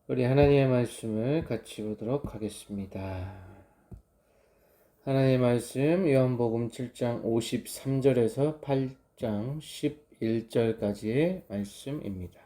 우리 하나님의 말씀을 같이 보도록 하겠습니다. 하나님의 말씀 요한복음 7장 53절에서 8장 11절까지의 말씀입니다.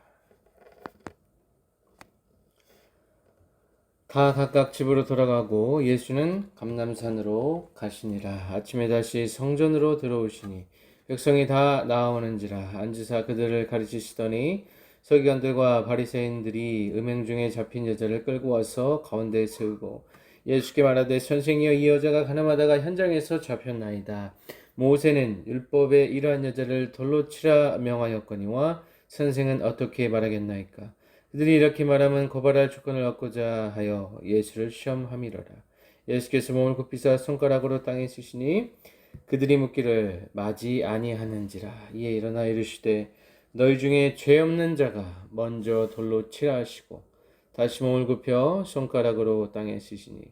다 각각 집으로 돌아가고 예수는 감람산으로 가시니라. 아침에 다시 성전으로 들어오시니 백성이 다 나아오는지라. 앉으사 그들을 가르치시더니 서기관들과 바리새인들이 음행 중에 잡힌 여자를 끌고 와서 가운데에 세우고 예수께 말하되 선생이여, 이 여자가 가늠하다가 현장에서 잡혔나이다. 모세는 율법에 이러한 여자를 돌로 치라 명하였거니와 선생은 어떻게 말하겠나이까? 그들이 이렇게 말하면 고발할 조건을 얻고자 하여 예수를 시험함이로라. 예수께서 몸을 굽히사 손가락으로 땅에 치시니 그들이 묻기를 마지 아니하는지라. 이에 일어나 이르시되 너희 중에 죄 없는 자가 먼저 돌로 치라 하시고 다시 몸을 굽혀 손가락으로 땅에 치시니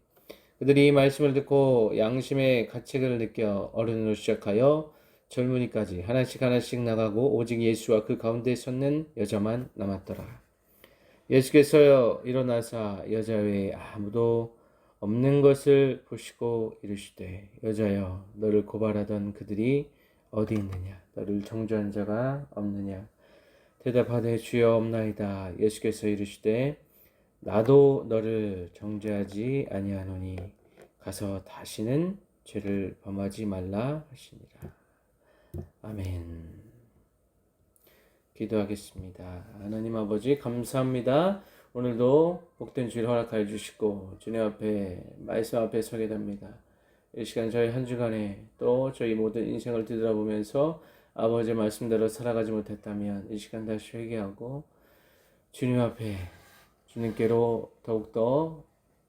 그들이 이 말씀을 듣고 양심의 가책을 느껴 어른으로 시작하여 젊은이까지 하나씩 하나씩 나가고 오직 예수와 그 가운데 섰는 여자만 남았더라. 예수께서 일어나사 여자 외에 아무도 없는 것을 보시고 이르시되 여자여, 너를 고발하던 그들이 어디 있느냐? 너를 정죄한 자가 없느냐? 대답하되 주여 없나이다. 예수께서 이르시되 나도 너를 정죄하지 아니하노니 가서 다시는 죄를 범하지 말라 하시니라. 아멘. 기도하겠습니다. 하나님 아버지 감사합니다. 오늘도 복된 주일 허락하여 주시고 주님 앞에 말씀 앞에 서게 됩니다. 이 시간 저희 한 주간에 또 저희 모든 인생을 뒤돌아보면서 아버지의 말씀대로 살아가지 못했다면 이 시간 다시 회개하고 주님 앞에 주님께로 더욱더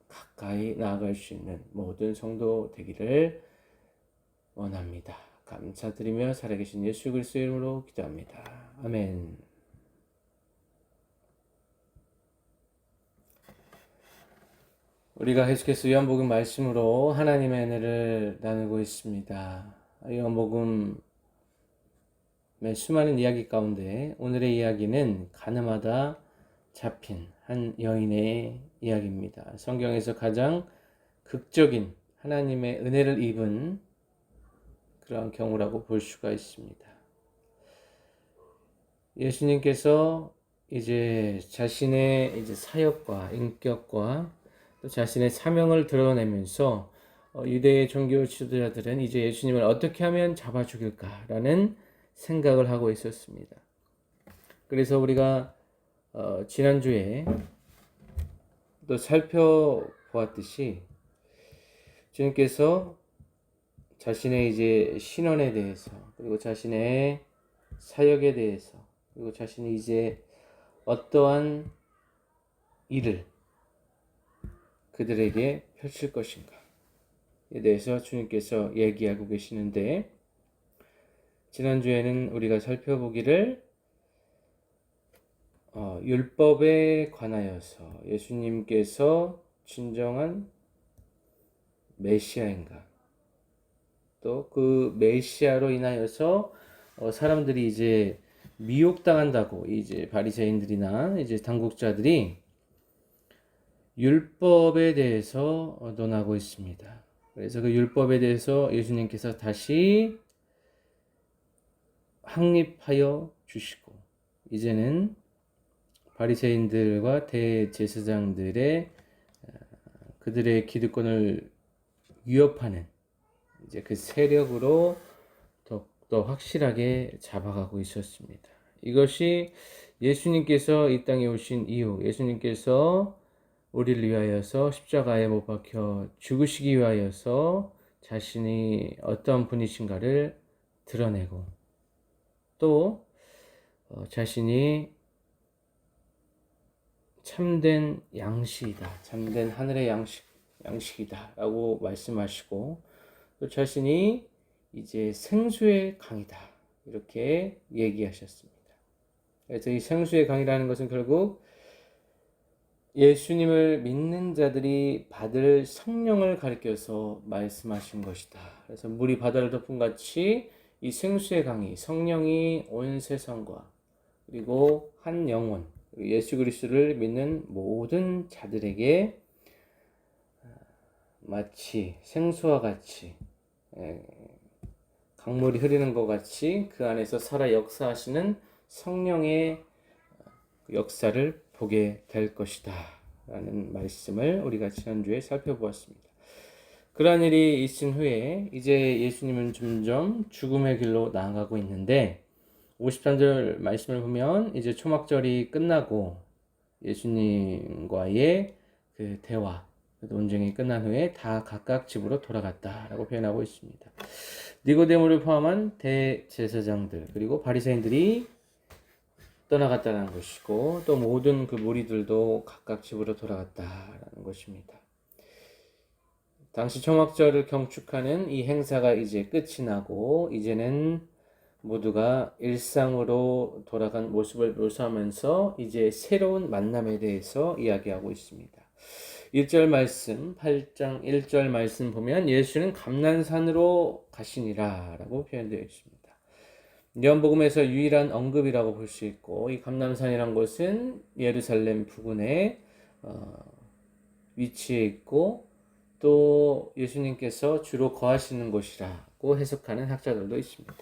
가까이 나아갈 수 있는 모든 성도 되기를 원합니다. 감사드리며 살아계신 예수 그리스도의 이름으로 기도합니다. 아멘. 우리가 계속해서 요한복음 말씀으로 하나님의 은혜를 나누고 있습니다. 요한복음의 수많은 이야기 가운데 오늘의 이야기는 가늠하다 잡힌 한 여인의 이야기입니다. 성경에서 가장 극적인 하나님의 은혜를 입은 그런 경우라고 볼 수가 있습니다. 예수님께서 이제 자신의 사역과 인격과 또 자신의 사명을 드러내면서 유대의 종교 지도자들은 이제 예수님을 어떻게 하면 잡아 죽일까라는 생각을 하고 있었습니다. 그래서 우리가 지난주에 또 살펴보았듯이 주님께서 자신의 이제 신원에 대해서 그리고 자신의 사역에 대해서 그리고 자신이 이제 어떠한 일을 그들에게 펼칠 것인가에 대해서 주님께서 얘기하고 계시는데 지난주에는 우리가 살펴보기를 율법에 관하여서 예수님께서 진정한 메시아인가 또 그 메시아로 인하여서 사람들이 이제 미혹당한다고 이제 바리새인들이나 이제 당국자들이 율법에 대해서 논하고 있습니다. 그래서 그 율법에 대해서 예수님께서 다시 확립하여 주시고 이제는 바리새인들과 대제사장들의 그들의 기득권을 위협하는 이제 그 세력으로 더욱더 확실하게 잡아가고 있었습니다. 이것이 예수님께서 이 땅에 오신 이후 예수님께서 우리를 위하여서 십자가에 못 박혀 죽으시기 위하여서 자신이 어떤 분이신가를 드러내고 또 자신이 참된 양식이다. 참된 하늘의 양식이다. 라고 말씀하시고 또 자신이 이제 생수의 강이다. 이렇게 얘기하셨습니다. 그래서 이 생수의 강이라는 것은 결국 예수님을 믿는 자들이 받을 성령을 가리켜서 말씀하신 것이다. 그래서 물이 바다를 덮은 같이 이 생수의 강이 성령이 온 세상과 그리고 한 영혼 예수 그리스도를 믿는 모든 자들에게 마치 생수와 같이 강물이 흐르는 것 같이 그 안에서 살아 역사하시는 성령의 역사를 보게 될 것이다 라는 말씀을 우리가 지난주에 살펴보았습니다. 그러한 일이 있은 후에 이제 예수님은 점점 죽음의 길로 나아가고 있는데 53절 말씀을 보면 이제 초막절이 끝나고 예수님과의 그 대화, 논쟁이 끝난 후에 다 각각 집으로 돌아갔다라고 표현하고 있습니다. 니고데모를 포함한 대제사장들 그리고 바리새인들이 떠나갔다는 것이고 또 모든 그 무리들도 각각 집으로 돌아갔다라는 것입니다. 당시 초막절을 경축하는 이 행사가 이제 끝이 나고 이제는 모두가 일상으로 돌아간 모습을 묘사하면서 이제 새로운 만남에 대해서 이야기하고 있습니다. 1절 말씀, 8장 1절 말씀 보면 예수는 감난산으로 가시니라 라고 표현되어 있습니다. 요한복음에서 유일한 언급이라고 볼 수 있고 이 감난산이란 곳은 예루살렘 부근에 위치해 있고 또 예수님께서 주로 거하시는 곳이라고 해석하는 학자들도 있습니다.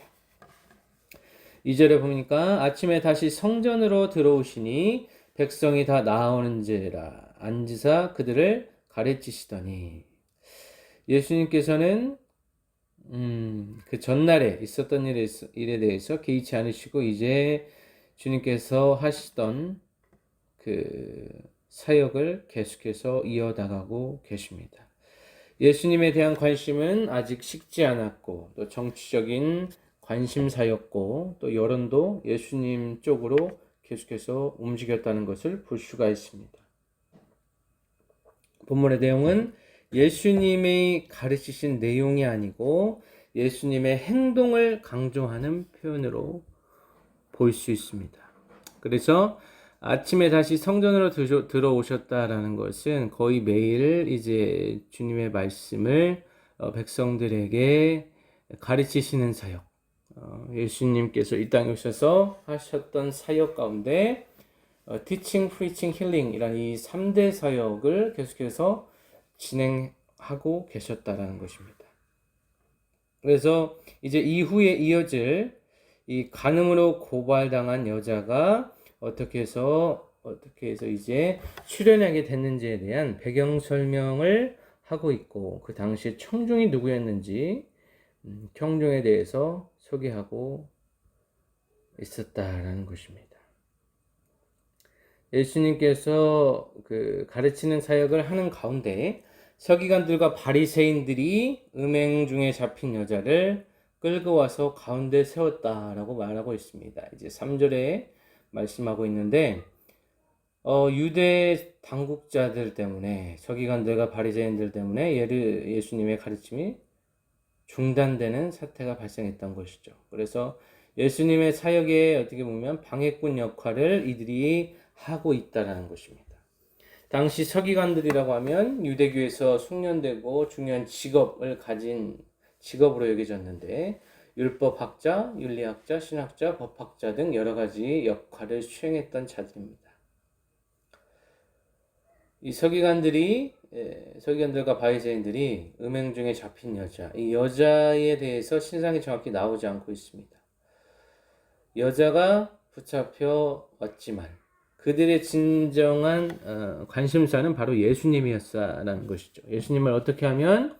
2절에 보니까 아침에 다시 성전으로 들어오시니 백성이 다 나오는지라 앉으사 그들을 가르치시더니 예수님께서는 그 전날에 있었던 일에 대해서 개의치 않으시고 이제 주님께서 하시던 그 사역을 계속해서 이어나가고 계십니다. 예수님에 대한 관심은 아직 식지 않았고 또 정치적인 관심사였고 또 여론도 예수님 쪽으로 계속해서 움직였다는 것을 볼 수가 있습니다. 본문의 내용은 예수님이 가르치신 내용이 아니고 예수님의 행동을 강조하는 표현으로 볼 수 있습니다. 그래서 아침에 다시 성전으로 들어오셨다라는 것은 거의 매일 이제 주님의 말씀을 백성들에게 가르치시는 사역, 예수님께서 이 땅에 오셔서 하셨던 사역 가운데 Teaching, Preaching, Healing 이란 이 3대 사역을 계속해서 진행하고 계셨다라는 것입니다. 그래서 이제 이후에 이어질 이 간음으로 고발당한 여자가 어떻게 해서 이제 출연하게 됐는지에 대한 배경 설명을 하고 있고 그 당시에 청중이 누구였는지 청중에 대해서 소개하고 있었다라는 것입니다. 예수님께서 그 가르치는 사역을 하는 가운데 서기관들과 바리새인들이 음행 중에 잡힌 여자를 끌고 와서 가운데 세웠다라고 말하고 있습니다. 이제 3절에 말씀하고 있는데 유대 당국자들 때문에 서기관들과 바리새인들 때문에 예수님의 가르침이 중단되는 사태가 발생했던 것이죠. 그래서 예수님의 사역에 어떻게 보면 방해꾼 역할을 이들이 하고 있다는 것입니다. 당시 서기관들이라고 하면 유대교에서 숙련되고 중요한 직업을 가진 직업으로 여겨졌는데 율법학자, 윤리학자, 신학자, 법학자 등 여러 가지 역할을 수행했던 자들입니다. 이 서기관들과 바리새인들이 음행 중에 잡힌 여자, 이 여자에 대해서 신상이 정확히 나오지 않고 있습니다. 여자가 붙잡혀 왔지만 그들의 진정한 관심사는 바로 예수님이었다는 것이죠. 예수님을 어떻게 하면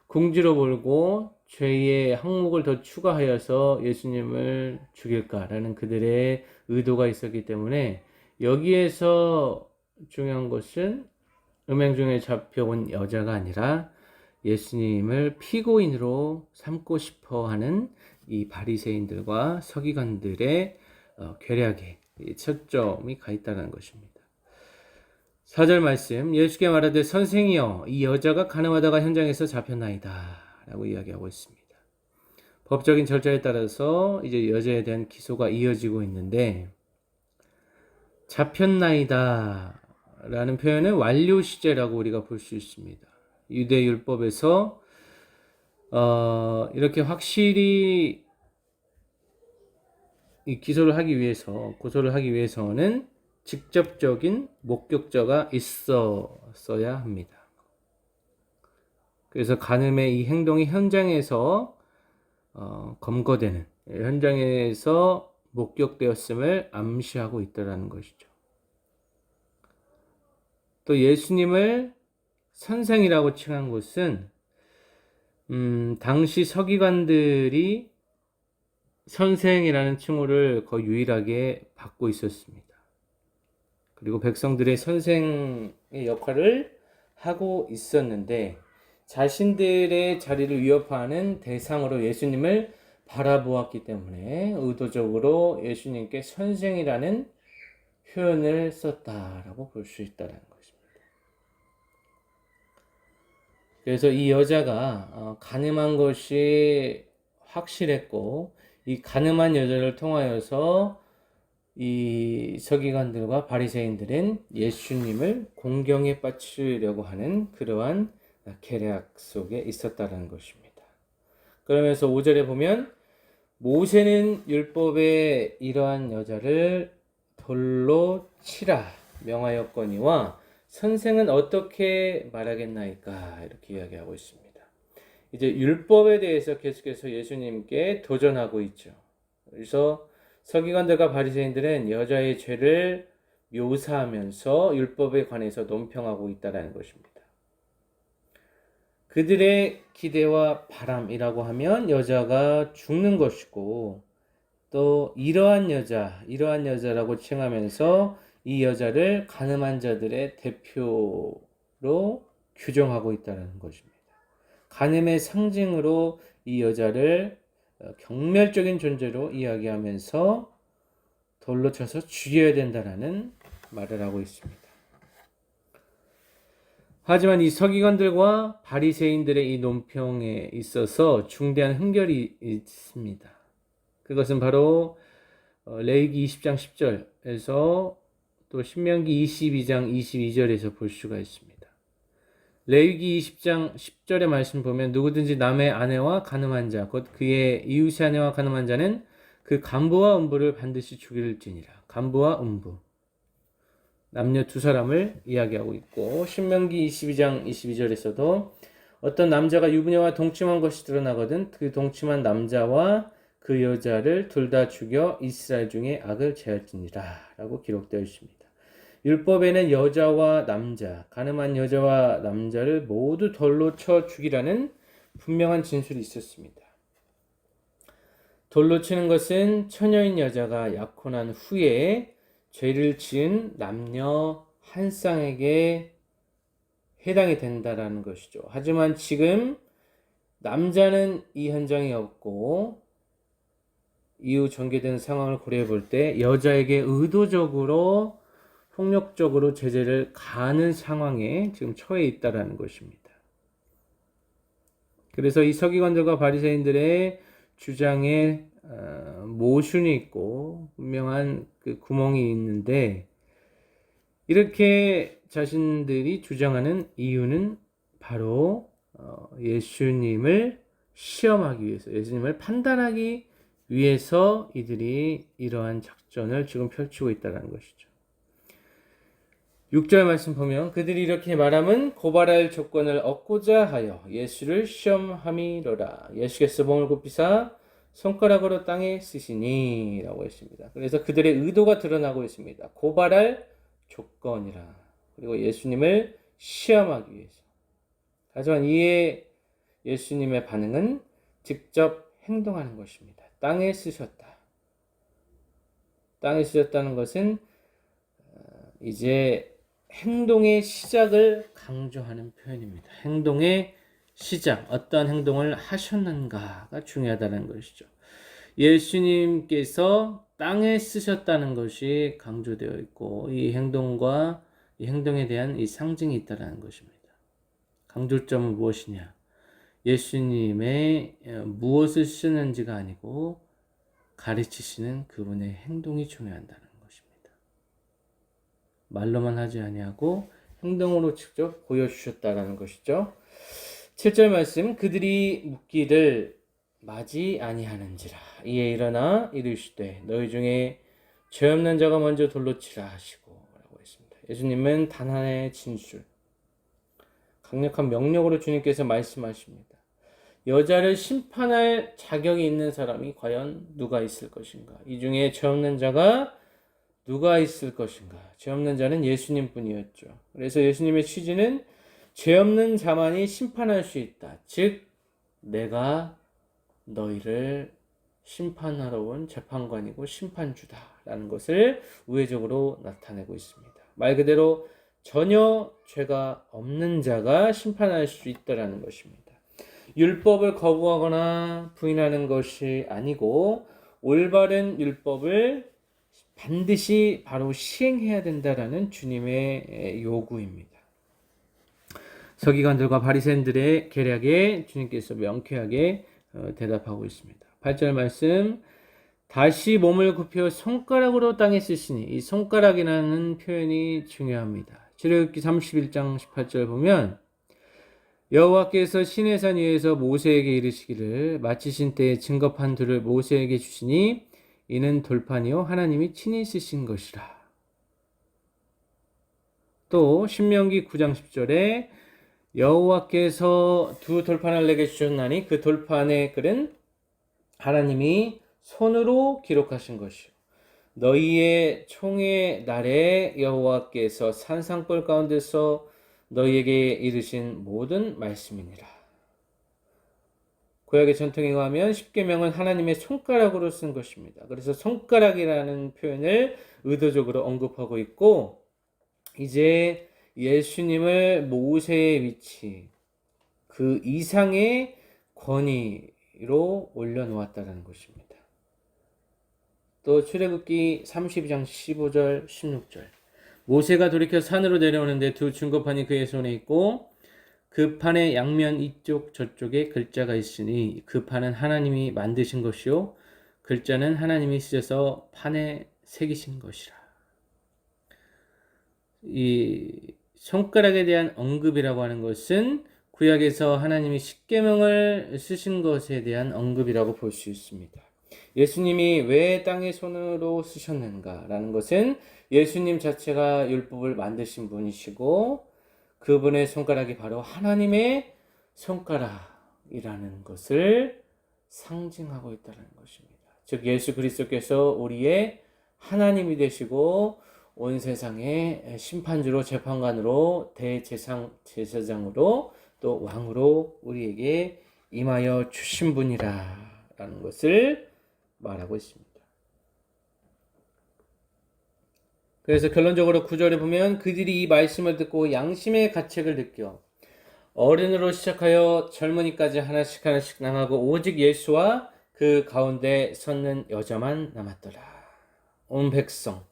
궁지로 몰고 죄의 항목을 더 추가하여서 예수님을 죽일까라는 그들의 의도가 있었기 때문에 여기에서 중요한 것은 음행 중에 잡혀온 여자가 아니라 예수님을 피고인으로 삼고 싶어하는 이 바리새인들과 서기관들의 괴략에 초점이 가 있다는 것입니다. 4절 말씀, 예수께 말하되 선생이여 이 여자가 간음하다가 현장에서 잡혔나이다 라고 이야기하고 있습니다. 법적인 절차에 따라서 이제 여자에 대한 기소가 이어지고 있는데 잡혔나이다 라는 표현은 완료 시제라고 우리가 볼 수 있습니다. 유대 율법에서 이렇게 확실히 이 고소를 하기 위해서는 직접적인 목격자가 있었어야 합니다. 그래서 간음의 이 행동이 현장에서 검거되는, 현장에서 목격되었음을 암시하고 있다는 것이죠. 또 예수님을 선생이라고 칭한 것은 당시 서기관들이 선생이라는 칭호를 거의 유일하게 받고 있었습니다. 그리고 백성들의 선생의 역할을 하고 있었는데 자신들의 자리를 위협하는 대상으로 예수님을 바라보았기 때문에 의도적으로 예수님께 선생이라는 표현을 썼다라고 볼 수 있다는 것입니다. 그래서 이 여자가 가늠한 것이 확실했고 이 가늠한 여자를 통하여서 이 서기관들과 바리새인들은 예수님을 공경에 빠뜨리려고 하는 그러한 계략 속에 있었다는 것입니다. 그러면서 5절에 보면 모세는 율법에 이러한 여자를 돌로 치라 명하였거니와 선생은 어떻게 말하겠나이까 이렇게 이야기하고 있습니다. 이제 율법에 대해서 계속해서 예수님께 도전하고 있죠. 그래서 서기관들과 바리새인들은 여자의 죄를 묘사하면서 율법에 관해서 논평하고 있다는 것입니다. 그들의 기대와 바람이라고 하면 여자가 죽는 것이고 또 이러한 여자라고 칭하면서 이 여자를 간음한 자들의 대표로 규정하고 있다는 것입니다. 간음의 상징으로 이 여자를 경멸적인 존재로 이야기하면서 돌로 쳐서 죽여야 된다는 말을 하고 있습니다. 하지만 이 서기관들과 바리새인들의 이 논평에 있어서 중대한 흠결이 있습니다. 그것은 바로 레위기 20장 10절에서 또 신명기 22장 22절에서 볼 수가 있습니다. 레위기 20장 10절의 말씀 보면 누구든지 남의 아내와 간음한 자, 곧 그의 이웃의 아내와 간음한 자는 그 간부와 음부를 반드시 죽일지니라. 간부와 음부. 남녀 두 사람을 이야기하고 있고 신명기 22장 22절에서도 어떤 남자가 유부녀와 동침한 것이 드러나거든 그 동침한 남자와 그 여자를 둘 다 죽여 이스라엘 중에 악을 제할지니라 라고 기록되어 있습니다. 율법에는 여자와 남자, 간음한 여자와 남자를 모두 돌로 쳐 죽이라는 분명한 진술이 있었습니다. 돌로 치는 것은 처녀인 여자가 약혼한 후에 죄를 지은 남녀 한 쌍에게 해당이 된다라는 것이죠. 하지만 지금 남자는 이 현장에 없고 이후 전개된 상황을 고려해 볼 때 여자에게 의도적으로 폭력적으로 제재를 가하는 상황에 지금 처해 있다라는 것입니다. 그래서 이 서기관들과 바리새인들의 주장에 모순이 있고 분명한 그 구멍이 있는데 이렇게 자신들이 주장하는 이유는 바로 예수님을 시험하기 위해서, 예수님을 판단하기 위해서 이들이 이러한 작전을 지금 펼치고 있다는 것이죠. 6절 말씀 보면 그들이 이렇게 말함은 고발할 조건을 얻고자 하여 예수를 시험함이로라. 예수께서 몸을 굽히사 손가락으로 땅에 쓰시니 라고 했습니다. 그래서 그들의 의도가 드러나고 있습니다. 고발할 조건이라. 그리고 예수님을 시험하기 위해서. 하지만 이에 예수님의 반응은 직접 행동하는 것입니다. 땅에 쓰셨다. 땅에 쓰셨다는 것은 이제 행동의 시작을 강조하는 표현입니다. 행동의 시작, 어떠한 행동을 하셨는가가 중요하다는 것이죠. 예수님께서 땅에 쓰셨다는 것이 강조되어 있고 이 행동과 이 행동에 대한 이 상징이 있다는 것입니다. 강조점은 무엇이냐? 예수님의 무엇을 쓰는지가 아니고 가르치시는 그분의 행동이 중요하다는 것입니다. 말로만 하지 아니하고 행동으로 직접 보여주셨다는 것이죠. 7절 말씀 그들이 묻기를 마지 아니하는지라 이에 일어나 이르시되 너희 중에 죄 없는 자가 먼저 돌로 치라 하시고 라고 했습니다. 예수님은 단 하나의 진술, 강력한 명령으로 주님께서 말씀하십니다. 여자를 심판할 자격이 있는 사람이 과연 누가 있을 것인가? 이 중에 죄 없는 자가 누가 있을 것인가? 죄 없는 자는 예수님 뿐이었죠. 그래서 예수님의 취지는 죄 없는 자만이 심판할 수 있다. 즉 내가 너희를 심판하러 온 재판관이고 심판주다라는 것을 우회적으로 나타내고 있습니다. 말 그대로 전혀 죄가 없는 자가 심판할 수 있다라는 것입니다. 율법을 거부하거나 부인하는 것이 아니고 올바른 율법을 반드시 바로 시행해야 된다라는 주님의 요구입니다. 서기관들과 바리새인들의 계략에 주님께서 명쾌하게 대답하고 있습니다. 8절 말씀, 다시 몸을 굽혀 손가락으로 땅에 쓰시니, 이 손가락이라는 표현이 중요합니다. 출애굽기 31장 18절 보면 여호와께서 시내산 위에서 모세에게 이르시기를 마치신 때에 증거판 둘을 모세에게 주시니 이는 돌판이요 하나님이 친히 쓰신 것이라. 또 신명기 9장 10절에 여호와께서 두 돌판을 내게 주셨나니 그 돌판의 글은 하나님이 손으로 기록하신 것이요 너희의 총의 날에 여호와께서 산상벌 가운데서 너희에게 이르신 모든 말씀이니라. 구약의 전통에 의하면 십계명은 하나님의 손가락으로 쓴 것입니다. 그래서 손가락이라는 표현을 의도적으로 언급하고 있고 이제 예수님을 모세의 위치 그 이상의 권위로 올려놓았다는 것입니다. 또 출애굽기 32장 15절 16절 모세가 돌이켜 산으로 내려오는데 두 증거판이 그의 손에 있고 그 판의 양면 이쪽 저쪽에 글자가 있으니 그 판은 하나님이 만드신 것이요 글자는 하나님이 쓰셔서 판에 새기신 것이라. 이 손가락에 대한 언급이라고 하는 것은 구약에서 하나님이 십계명을 쓰신 것에 대한 언급이라고 볼 수 있습니다. 예수님이 왜 땅에 손으로 쓰셨는가라는 것은 예수님 자체가 율법을 만드신 분이시고 그분의 손가락이 바로 하나님의 손가락이라는 것을 상징하고 있다는 것입니다. 즉 예수 그리스도께서 우리의 하나님이 되시고 온 세상의 심판주로 재판관으로 대제사장으로 또 왕으로 우리에게 임하여 주신 분이라는 것을 말하고 있습니다. 그래서 결론적으로 9절에 보면 그들이 이 말씀을 듣고 양심의 가책을 느껴 어른으로 시작하여 젊은이까지 하나씩 하나씩 나가고 오직 예수와 그 가운데 섰는 여자만 남았더라. 온 백성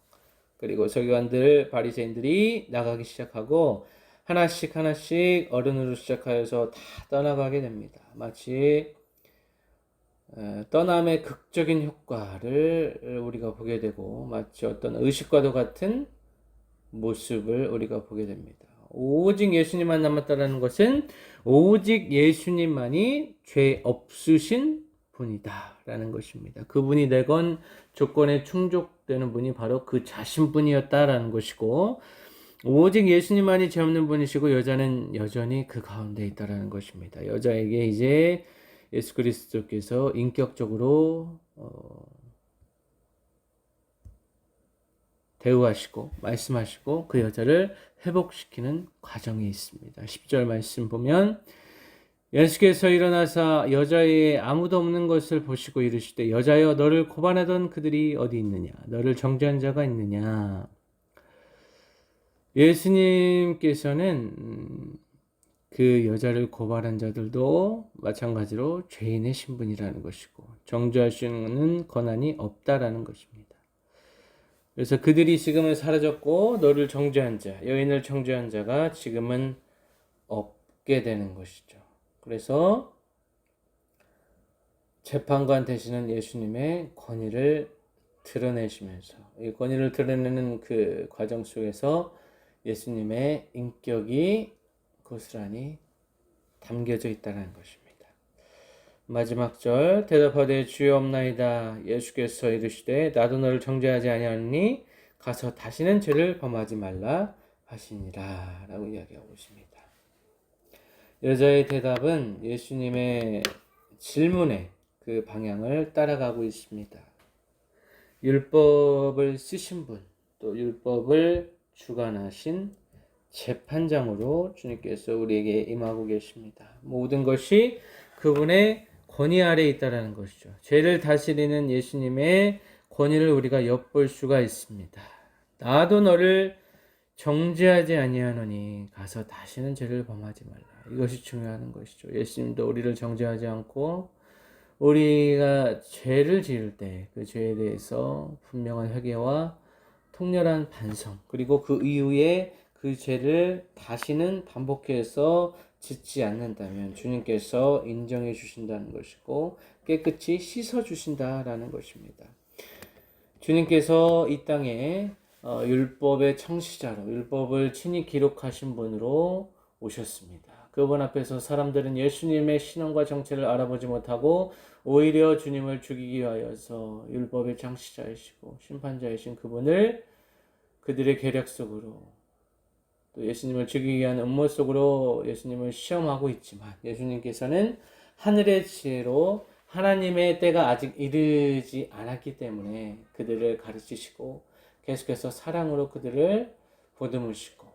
그리고 서기관들 바리새인들이 나가기 시작하고 하나씩 하나씩 어른으로 시작하여서 다 떠나가게 됩니다. 마치 떠남의 극적인 효과를 우리가 보게 되고 마치 어떤 의식과도 같은 모습을 우리가 보게 됩니다. 오직 예수님만 남았다는 것은 오직 예수님만이 죄 없으신 분이다 라는 것입니다. 그분이 내건 조건에 충족되는 분이 바로 그 자신뿐이었다라는 것이고 오직 예수님만이 죄 없는 분이시고 여자는 여전히 그 가운데 있다라는 것입니다. 여자에게 이제 예수 그리스도께서 인격적으로 대우하시고 말씀하시고 그 여자를 회복시키는 과정이 있습니다. 10절 말씀 보면 예수께서 일어나사 여자의 아무도 없는 것을 보시고 이르시되 여자여 너를 고발하던 그들이 어디 있느냐 너를 정죄한 자가 있느냐. 예수님께서는 그 여자를 고발한 자들도 마찬가지로 죄인의 신분이라는 것이고 정죄할 수 있는 권한이 없다라는 것입니다. 그래서 그들이 지금은 사라졌고 너를 정죄한 자, 여인을 정죄한 자가 지금은 없게 되는 것이죠. 그래서 재판관 되시는 예수님의 권위를 드러내시면서 이 권위를 드러내는 그 과정 속에서 예수님의 인격이 고스란히 담겨져 있다는 것입니다. 마지막 절 대답하되 주여 없나이다. 예수께서 이르시되 나도 너를 정죄하지 아니하니 가서 다시는 죄를 범하지 말라 하시니라 라고 이야기하고 있습니다. 여자의 대답은 예수님의 질문의 그 방향을 따라가고 있습니다. 율법을 쓰신 분, 또 율법을 주관하신 재판장으로 주님께서 우리에게 임하고 계십니다. 모든 것이 그분의 권위 아래에 있다라는 것이죠. 죄를 다스리는 예수님의 권위를 우리가 엿볼 수가 있습니다. 나도 너를 정죄하지 아니하노니 가서 다시는 죄를 범하지 말라. 이것이 중요한 것이죠. 예수님도 우리를 정죄하지 않고 우리가 죄를 지을 때 그 죄에 대해서 분명한 회개와 통렬한 반성, 그리고 그 이후에 그 죄를 다시는 반복해서 짓지 않는다면 주님께서 인정해 주신다는 것이고 깨끗이 씻어 주신다라는 것입니다. 주님께서 이 땅에 율법의 청시자로 율법을 친히 기록하신 분으로 오셨습니다. 그분 앞에서 사람들은 예수님의 신앙과 정체를 알아보지 못하고 오히려 주님을 죽이기 위하여서 율법의 창시자이시고 심판자이신 그분을 그들의 계략 속으로 또 예수님을 죽이기 위한 음모 속으로 예수님을 시험하고 있지만 예수님께서는 하늘의 지혜로 하나님의 때가 아직 이르지 않았기 때문에 그들을 가르치시고 계속해서 사랑으로 그들을 보듬으시고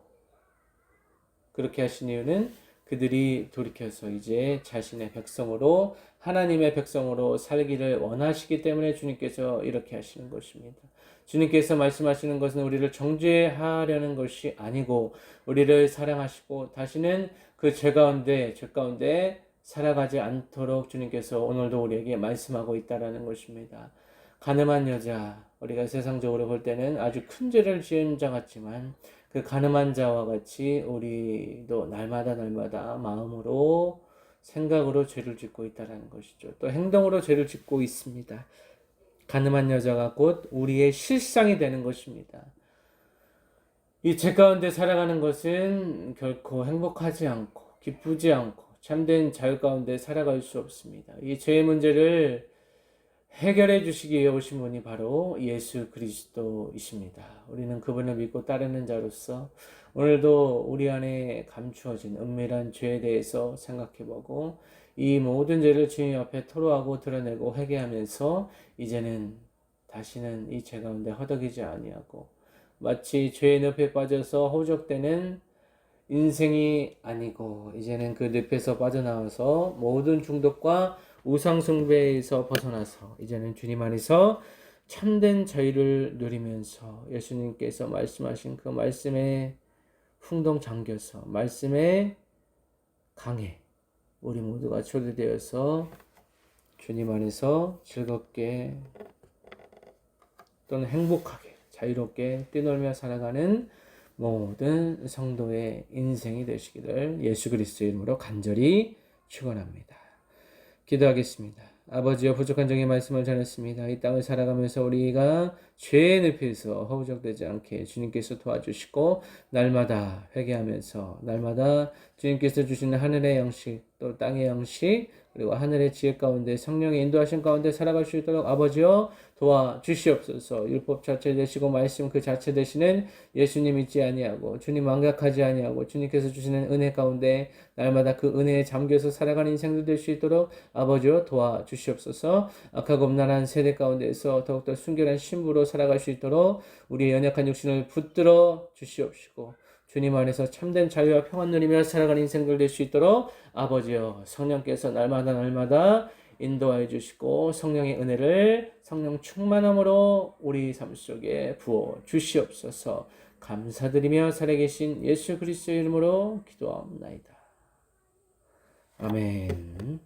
그렇게 하신 이유는 그들이 돌이켜서 이제 자신의 백성으로 하나님의 백성으로 살기를 원하시기 때문에 주님께서 이렇게 하시는 것입니다. 주님께서 말씀하시는 것은 우리를 정죄하려는 것이 아니고 우리를 사랑하시고 다시는 그 죄 가운데 살아가지 않도록 주님께서 오늘도 우리에게 말씀하고 있다는 것입니다. 가늠한 여자, 우리가 세상적으로 볼 때는 아주 큰 죄를 지은 자 같지만 그 가늠한 자와 같이 우리도 날마다 마음으로 생각으로 죄를 짓고 있다는 것이죠. 또 행동으로 죄를 짓고 있습니다. 가늠한 여자가 곧 우리의 실상이 되는 것입니다. 이 죄 가운데 살아가는 것은 결코 행복하지 않고 기쁘지 않고 참된 자유 가운데 살아갈 수 없습니다. 이 죄의 문제를 해결해 주시기 위해 오신 분이 바로 예수 그리스도이십니다. 우리는 그분을 믿고 따르는 자로서 오늘도 우리 안에 감추어진 은밀한 죄에 대해서 생각해보고 이 모든 죄를 주님 앞에 토로하고 드러내고 회개하면서 이제는 다시는 이 죄 가운데 허덕이지 아니하고 마치 죄의 늪에 빠져서 허우적대는 인생이 아니고 이제는 그 늪에서 빠져나와서 모든 중독과 우상 숭배에서 벗어나서 이제는 주님 안에서 참된 자유를 누리면서 예수님께서 말씀하신 그 말씀에 풍덩 잠겨서 말씀의 강에 우리 모두가 초대되어서 주님 안에서 즐겁게 또는 행복하게 자유롭게 뛰놀며 살아가는 모든 성도의 인생이 되시기를 예수 그리스도의 이름으로 간절히 축원합니다. 기도하겠습니다. 아버지여 부족한 종의 말씀을 전했습니다. 이 땅을 살아가면서 우리가 죄의 늪에서 허우적되지 않게 주님께서 도와주시고 날마다 회개하면서 날마다 주님께서 주시는 하늘의 양식 또 땅의 양식 그리고 하늘의 지혜 가운데 성령의 인도하신 가운데 살아갈 수 있도록 아버지여 도와주시옵소서. 율법 자체 되시고 말씀 그 자체 되시는 예수님 잊지 아니하고 주님 망각하지 아니하고 주님께서 주시는 은혜 가운데 날마다 그 은혜에 잠겨서 살아가는 인생들 될 수 있도록 아버지여 도와주시옵소서. 악하고 음란한 세대 가운데서 더욱더 순결한 신부로 살아갈 수 있도록 우리의 연약한 육신을 붙들어 주시옵시고 주님 안에서 참된 자유와 평안 누리며 살아가는 인생들 될 수 있도록 아버지여 성령께서 날마다 인도하여 주시고 성령의 은혜를 성령 충만함으로 우리 삶 속에 부어 주시옵소서. 감사드리며 살아계신 예수 그리스도의 이름으로 기도하옵나이다. 아멘.